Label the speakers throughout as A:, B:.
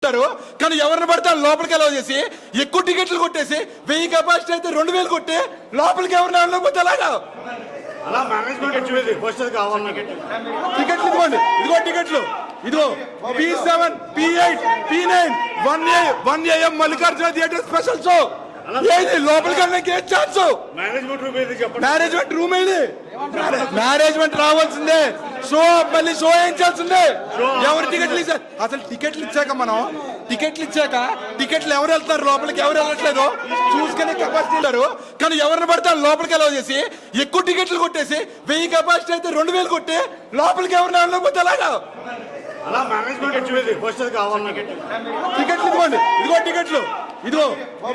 A: కానీ ఎవరిని పడితే లోపలికి అలౌ చేసి ఎక్కువ టికెట్లు కొట్టేసి 1000 కెపాసిటీ అయితే 2000 కొట్టి లోపలికి ఎవరిని అనలేకపోతే అలాగా
B: అలా మేనేజ్మెంట్ వచ్చేది ఫస్ట్ కావాలి
A: టికెట్లు ఇదిగోండి ఇదిగో టికెట్లు ఇదిగో P7 P8 P9 1AM Mallikarjuna theatre special show ఏది లోపలికి వెళ్ళడానికి ఏ ఛాన్స్ మేనేజ్మెంట్ రూమ్ ఏది మేనేజ్మెంట్ రావాల్సిందే షో మళ్ళీ షో వేయించాల్సిందే ఎవరు టికెట్లు ఇచ్చారు అసలు టికెట్లు ఇచ్చాక మనం టికెట్లు ఎవరు వెళ్తున్నారు లోపలికి ఎవరు వెళ్ళట్లేదు చూసుకునే కెపాసిటీ ఉన్నారు కానీ ఎవరిని పడితే లోపలికి అలౌ చేసి ఎక్కువ టికెట్లు కొట్టేసి 1000 కెపాసిటీ అయితే 2000 కొట్టి లోపలికి ఎవరిని అనలేకపోతే అలాగా
B: అలా మేనేజ్మెంట్ వచ్చేది ఫస్ట్ కావాలి
A: టికెట్లు ఇదిగోండి ఇదిగో టికెట్లు ఇదిగో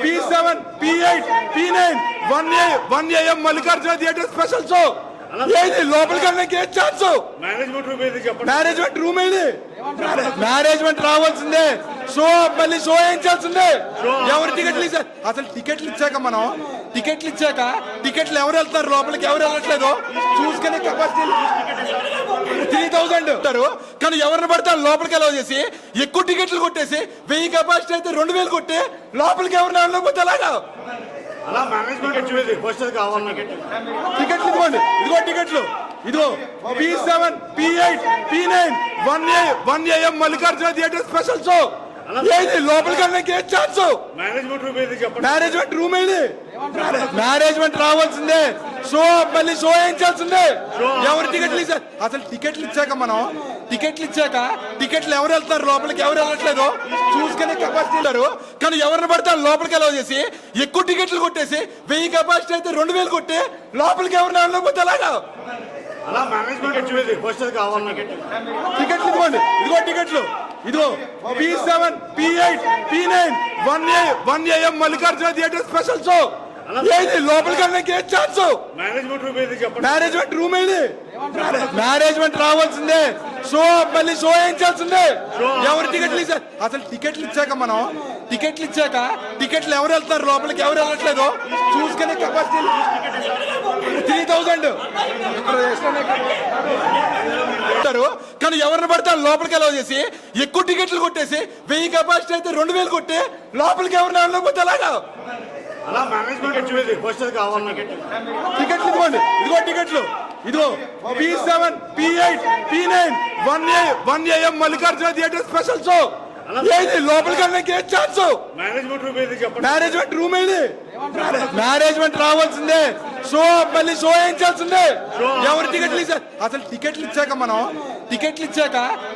A: P7 P8 P9 1AM Mallikarjuna theatre special show ఏది లోపలికి వెళ్ళడానికి ఏ ఛాన్స్ మేనేజ్మెంట్ రూమ్ ఏది మేనేజ్మెంట్ రావాల్సిందే షో మళ్ళీ షో వేయించాల్సిందే ఎవరు టికెట్లు ఇచ్చారు అసలు టికెట్లు ఇచ్చాక మనం టికెట్లు ఎవరు వెళ్తున్నారు లోపలికి ఎవరు వెళ్ళట్లేదు చూసుకునే కెపాసిటీ 3000 ఉంటారు కానీ ఎవరిని పడితే లోపలికి అలౌ చేసి ఎక్కువ టికెట్లు కొట్టేసి 1000 కెపాసిటీ అయితే 2000 కొట్టి లోపలికి ఎవరిని అనలేకపోతే అలాగా
B: అలా మేనేజ్మెంట్ వచ్చేది ఫస్ట్ కావాలి
A: టికెట్లు ఇదిగోండి ఇదిగో టికెట్లు ఇదిగో P7 P8 P9 1AM Mallikarjuna theatre special show ఏది లోపలికి వెళ్ళడానికి ఏ ఛాన్స్ మేనేజ్మెంట్ రూమ్ ఏది మేనేజ్మెంట్ రావాల్సిందే షో మళ్ళీ షో వేయించాల్సిందే ఎవరు టికెట్లు ఇచ్చారు అసలు టికెట్లు ఇచ్చాక మనం టికెట్లు ఎవరు వెళ్తున్నారు లోపలికి ఎవరు వెళ్ళట్లేదు చూసుకునే కెపాసిటీ ఉన్నారు కానీ ఎవరిని పడితే లోపలికి అలౌ చేసి ఎక్కువ టికెట్లు కొట్టేసి 1000 కెపాసిటీ అయితే 2000 కొట్టి లోపలికి ఎవరిని అనలేకపోతే అలాగా
B: అలా మేనేజ్మెంట్ వచ్చేది ఫస్ట్ కావాలి
A: టికెట్లు ఇదిగోండి ఇదిగో టికెట్లు ఇదిగో P7 P8 P9 1AM Mallikarjuna theatre special show ఏది లోపలికి వెళ్ళడానికి ఏ ఛాన్స్ మేనేజ్మెంట్ రూమ్ ఏది మేనేజ్మెంట్ రావాల్సిందే షో మళ్ళీ షో వేయించాల్సిందే ఎవరు టికెట్లు ఇచ్చారు అసలు టికెట్లు ఇచ్చాక మనం టికెట్లు ఎవరు వెళ్తున్నారు లోపలికి ఎవరు వెళ్ళట్లేదు చూసుకునే కెపాసిటీ 3000 ఉంటారు కానీ ఎవరిని పడితే లోపలికి అలౌ చేసి ఎక్కువ టికెట్లు కొట్టేసి 1000 కెపాసిటీ అయితే 2000 కొట్టి లోపలికి ఎవరిని అనలేకపోతే అలాగా
B: అలా మేనేజ్మెంట్ వచ్చేది ఫస్ట్ కావాలి
A: టికెట్లు ఇదిగోండి ఇదిగో టికెట్లు ఇదిగో P7 P8 P9 1AM Mallikarjuna theatre special show ఏది లోపలికి వెళ్ళడానికి ఏ ఛాన్స్ మేనేజ్మెంట్ రూమ్ ఏది మేనేజ్మెంట్ రావాల్సిందే షో మళ్ళీ షో వేయించాల్సిందే ఎవరు టికెట్లు ఇచ్చారు అసలు టికెట్లు ఇచ్చాక మనం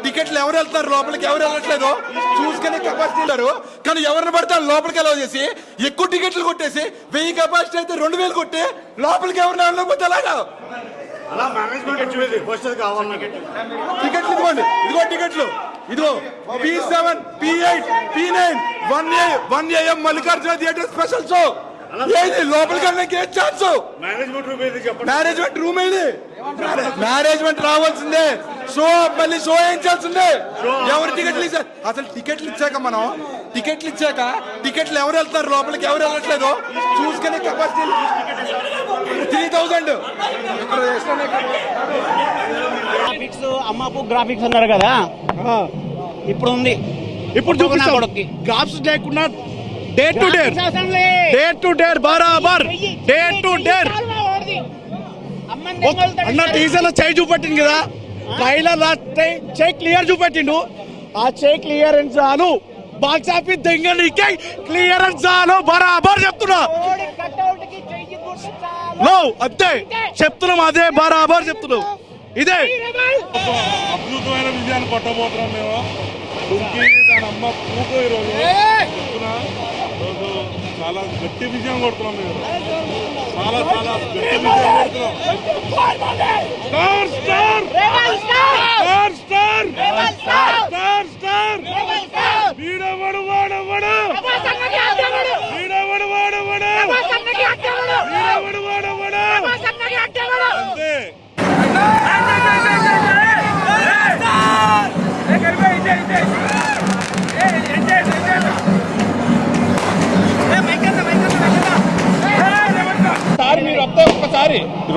A: టికెట్లు ఎవరు వెళ్తున్నారు లోపలికి ఎవరు వెళ్ళట్లేదు చూసుకునే కెపాసిటీ ఉన్నారు కానీ ఎవరిని పడితే లోపలికి అలౌ చేసి ఎక్కువ టికెట్లు కొట్టేసి 1000 కెపాసిటీ అయితే 2000 కొట్టి లోపలికి ఎవరిని అనలేకపోతే అలాగా
B: అలా మేనేజ్మెంట్ వచ్చేది ఫస్ట్ కావాలి
A: టికెట్లు ఇదిగోండి ఇదిగో టికెట్లు ఇదిగో P7 P8 P9 1AM Mallikarjuna theatre special show ఏది లోపలికి వెళ్ళడానికి ఏ ఛాన్స్ మేనేజ్మెంట్ రూమ్ ఏది మేనేజ్మెంట్ రావాల్సిందే షో మళ్ళీ షో వేయించాల్సిందే ఎవరు టికెట్లు ఇచ్చారు అసలు టికెట్లు ఇచ్చాక మనం టికెట్లు ఎవరు వెళ్తున్నారు లోపలికి ఎవరు వెళ్ళట్లేదు చూసుకునే కెపాసిటీ 3000
C: గ్రాఫిక్స్ అమ్మాపు గ్రాఫిక్స్ అన్నారు కదా ఇప్పుడు ఉంది
D: ఇప్పుడు చూపిస్తాం గ్రాఫిక్స్ లేకుండా డే టు డే బరాబర్ డే టు డే అన్న టీజర్ లో చేయి చూపెట్టింది కదా ట్రైలర్ చేయి క్లియర్ చూపెట్టిండు ఆ చేయి క్లియరెన్స్ చాలు బాక్స్ ఆఫీస్ దెంగనికి క్లియరెన్స్ చాలు బరాబర్ చెప్తున్నా అంతే చెప్తున్నాం అదే బరాబర్ చెప్తున్నాం ఇదే
E: అద్భుతమైన విజయాన్ని కొట్టబోతున్నాం మేము దాని అమ్మ పూకు ఈరోజు చెప్తున్నా ఈరోజు చాలా గట్టి విజయం కొడుతున్నాం మేము చాలా గట్టి విజయం కొడుతున్నాం వీడవడు వాడవడు వీడవడు వాడవడు వీడవడు వాడవడు అంతే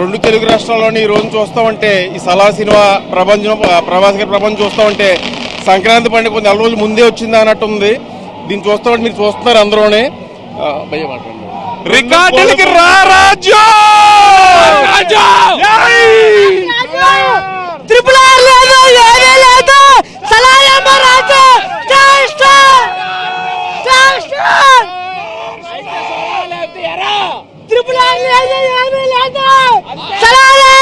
D: రెండు తెలుగు రాష్ట్రాల్లోని ఈ రోజు చూస్తూ ఉంటే ఈ సలా సినిమా ప్రపంచం ప్రవాసిక ప్రపంచం చూస్తూ ఉంటే
F: సంక్రాంతి పండుగ కొన్ని నెల రోజులు ముందే వచ్చింది అన్నట్టు ఉంది. దీన్ని చూస్తామంటే మీరు చూస్తున్నారు అందరూనే. భయ మాట్లాడండి.
A: రికార్డులకి రా రాజు
G: ట్రిపుల్ ఆర్ లేదు, ఏమీ లేదు. Salayamma Raju star star star star. Triple R లేదు, ఏమీ లేదు. సలాయే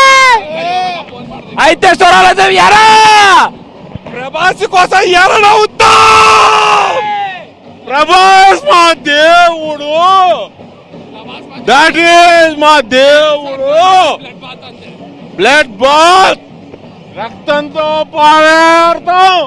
A: అయితే చూడాలి ఎరా ప్రభాస్ కోసం ఎరనవుతా.
F: ప్రభాస్ మా దేవుడు, దట్ ఈస్ మా దేవుడు. బ్లడ్ బాత్, రక్తంతో పారాడతాం.